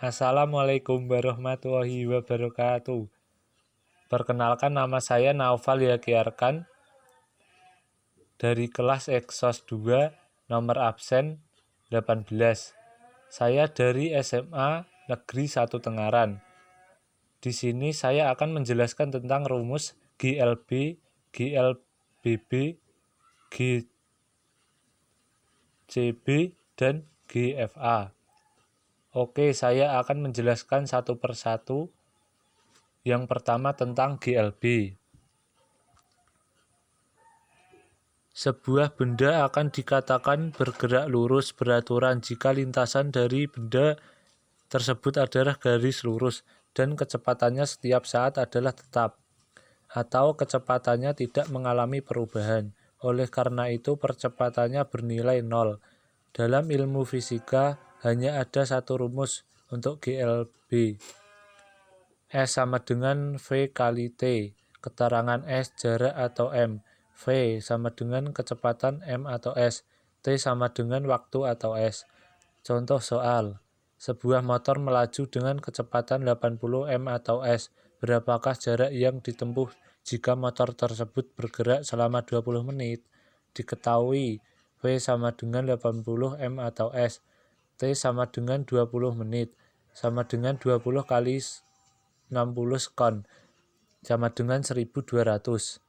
Assalamualaikum warahmatullahi wabarakatuh. Perkenalkan, nama saya Naufal Yakiarkan dari kelas Eksos 2, nomor absen 18. Saya dari SMA Negeri 1 Tengaran. Di sini saya akan menjelaskan tentang rumus GLB, GLBB, GCB, dan GFA. Oke, saya akan menjelaskan satu persatu. Yang pertama tentang GLB. Sebuah benda akan dikatakan bergerak lurus beraturan jika lintasan dari benda tersebut adalah garis lurus dan kecepatannya setiap saat adalah tetap, atau kecepatannya tidak mengalami perubahan. Oleh karena itu, percepatannya bernilai 0. Dalam ilmu fisika, hanya ada satu rumus untuk GLB. S sama dengan V kali T. Keterangan S jarak atau M. V sama dengan kecepatan M atau S. T sama dengan waktu atau S. Contoh soal. Sebuah motor melaju dengan kecepatan 80 M atau S. Berapakah jarak yang ditempuh jika motor tersebut bergerak selama 20 menit? Diketahui V sama dengan 80 M atau S. T sama dengan 20 menit. Sama dengan 20 kali 60 sekon, sama dengan 1200.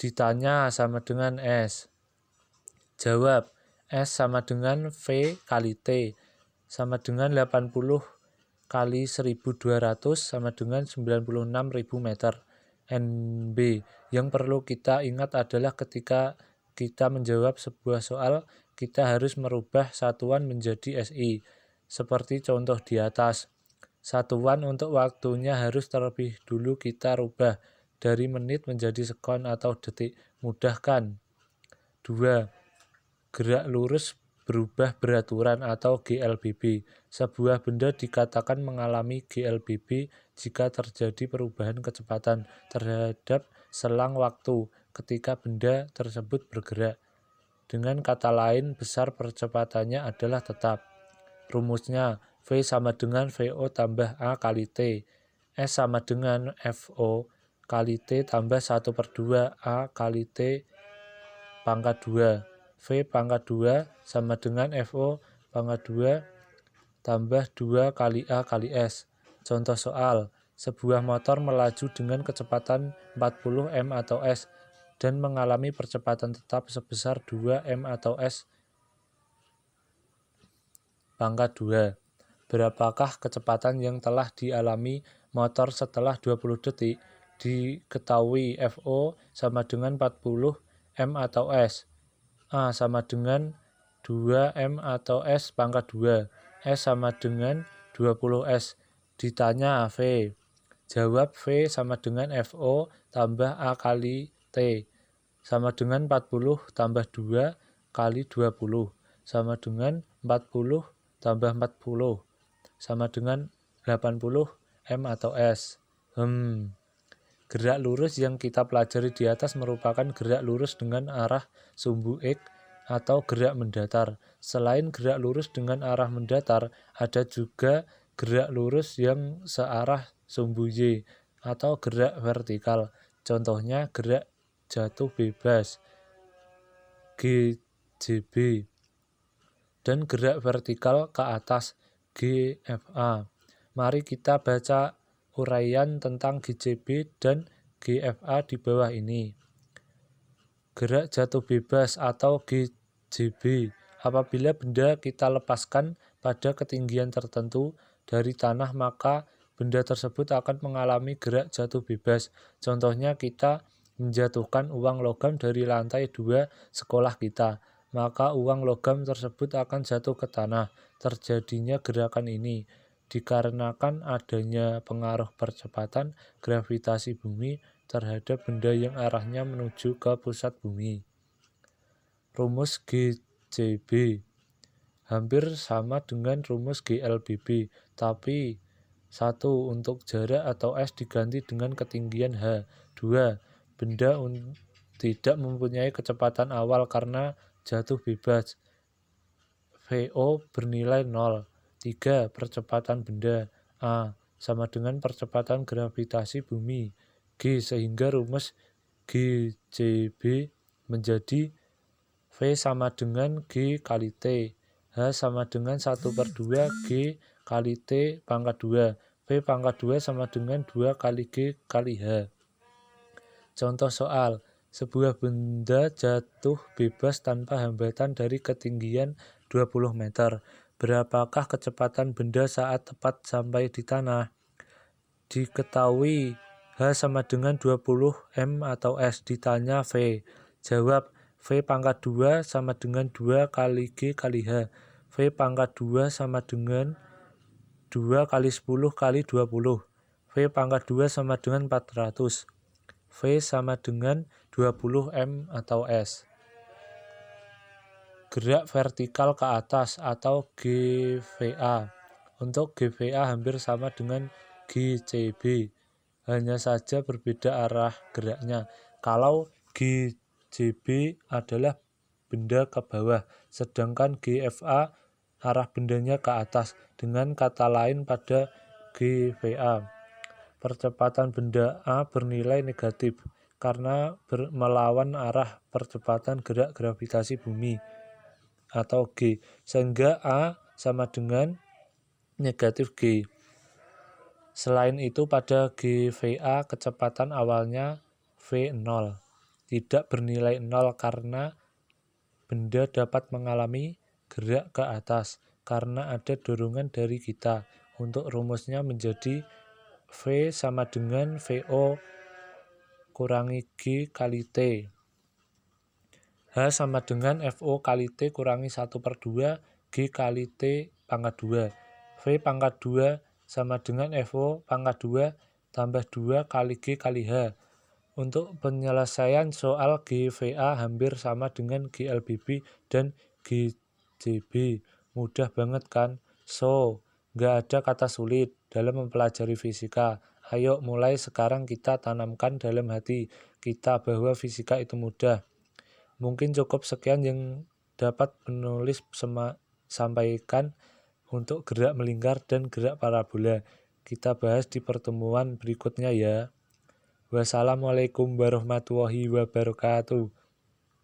Ditanya sama dengan S. Jawab, S sama dengan V kali T, sama dengan 80 kali 1200, sama dengan 96.000 meter. NB. Yang perlu kita ingat adalah ketika kita menjawab sebuah soal, kita harus merubah satuan menjadi SI, seperti contoh di atas. Satuan untuk waktunya harus terlebih dulu kita rubah dari menit menjadi sekon atau detik. Mudahkan. 2. Gerak lurus berubah beraturan atau GLBB. Sebuah benda dikatakan mengalami GLBB jika terjadi perubahan kecepatan terhadap selang waktu ketika benda tersebut bergerak. Dengan kata lain, besar percepatannya adalah tetap. Rumusnya, V sama dengan VO tambah A kali T. S sama dengan FO kali T tambah 1/2 A kali T pangkat 2. V pangkat 2 sama dengan FO pangkat 2 tambah 2 kali A kali S. Contoh soal, sebuah motor melaju dengan kecepatan 40 M atau S dan mengalami percepatan tetap sebesar 2 M atau S pangkat 2. Berapakah kecepatan yang telah dialami motor setelah 20 detik? Diketahui FO sama dengan 40 M atau S. A sama dengan 2 M atau S pangkat 2. S sama dengan 20 S. Ditanya V. Jawab, V sama dengan FO tambah A kali T. Sama dengan 40 tambah 2 kali 20. Sama dengan 40 tambah 40. Sama dengan 80 M atau S. Gerak lurus yang kita pelajari di atas merupakan gerak lurus dengan arah sumbu X atau gerak mendatar. Selain gerak lurus dengan arah mendatar, ada juga gerak lurus yang searah sumbu Y atau gerak vertikal. Contohnya gerak jatuh bebas GJB dan gerak vertikal ke atas GFA. Mari kita baca uraian tentang GJB dan GFA di bawah ini. Gerak jatuh bebas atau GJB. Apabila benda kita lepaskan pada ketinggian tertentu dari tanah, maka benda tersebut akan mengalami gerak jatuh bebas. Contohnya kita menjatuhkan uang logam dari lantai 2 sekolah kita, maka uang logam tersebut akan jatuh ke tanah. Terjadinya gerakan ini dikarenakan adanya pengaruh percepatan gravitasi bumi terhadap benda yang arahnya menuju ke pusat bumi. Rumus GJB hampir sama dengan rumus GLBB, tapi 1. Untuk jarak atau S diganti dengan ketinggian H. 2. Benda tidak mempunyai kecepatan awal karena jatuh bebas. VO bernilai 0. 3. Percepatan benda. A. Sama dengan percepatan gravitasi bumi. G. Sehingga rumus GCB menjadi V sama dengan G kali T. H sama dengan 1/2 G kali T pangkat 2. V pangkat 2 sama dengan 2 kali G kali H. Contoh soal. Sebuah benda jatuh bebas tanpa hambatan dari ketinggian 20 meter. Berapakah kecepatan benda saat tepat sampai di tanah? Diketahui H sama dengan 20 m atau S. Ditanya V. Jawab, V pangkat 2 sama dengan 2 kali G kali H. V pangkat 2 sama dengan 2 kali 10 kali 20. V pangkat 2 sama dengan 400. V sama dengan 20 m atau S. Gerak vertikal ke atas atau GVA. Untuk GVA hampir sama dengan GCB, hanya saja berbeda arah geraknya. Kalau GCB adalah benda ke bawah, sedangkan GFA arah bendanya ke atas. Dengan kata lain, pada GVA, percepatan benda A bernilai negatif karena melawan arah percepatan gerak gravitasi bumi atau G, sehingga A sama dengan negatif G. Selain itu, pada GVA kecepatan awalnya V0 tidak bernilai 0 karena benda dapat mengalami gerak ke atas karena ada dorongan dari kita. Untuk rumusnya menjadi V sama dengan VO kurangi G kali T. H sama dengan FO kali T kurangi 1/2 G kali T pangkat 2. V pangkat 2 sama dengan FO pangkat 2 tambah 2 kali G kali H. Untuk penyelesaian soal GVA hampir sama dengan GLBB dan GCB. Mudah banget kan? So, nggak ada kata sulit dalam mempelajari fisika. Ayo mulai sekarang kita tanamkan dalam hati kita bahwa fisika itu mudah. Mungkin cukup sekian yang dapat penulis sampaikan untuk gerak melingkar dan gerak parabola. Kita bahas di pertemuan berikutnya ya. Wassalamualaikum warahmatullahi wabarakatuh.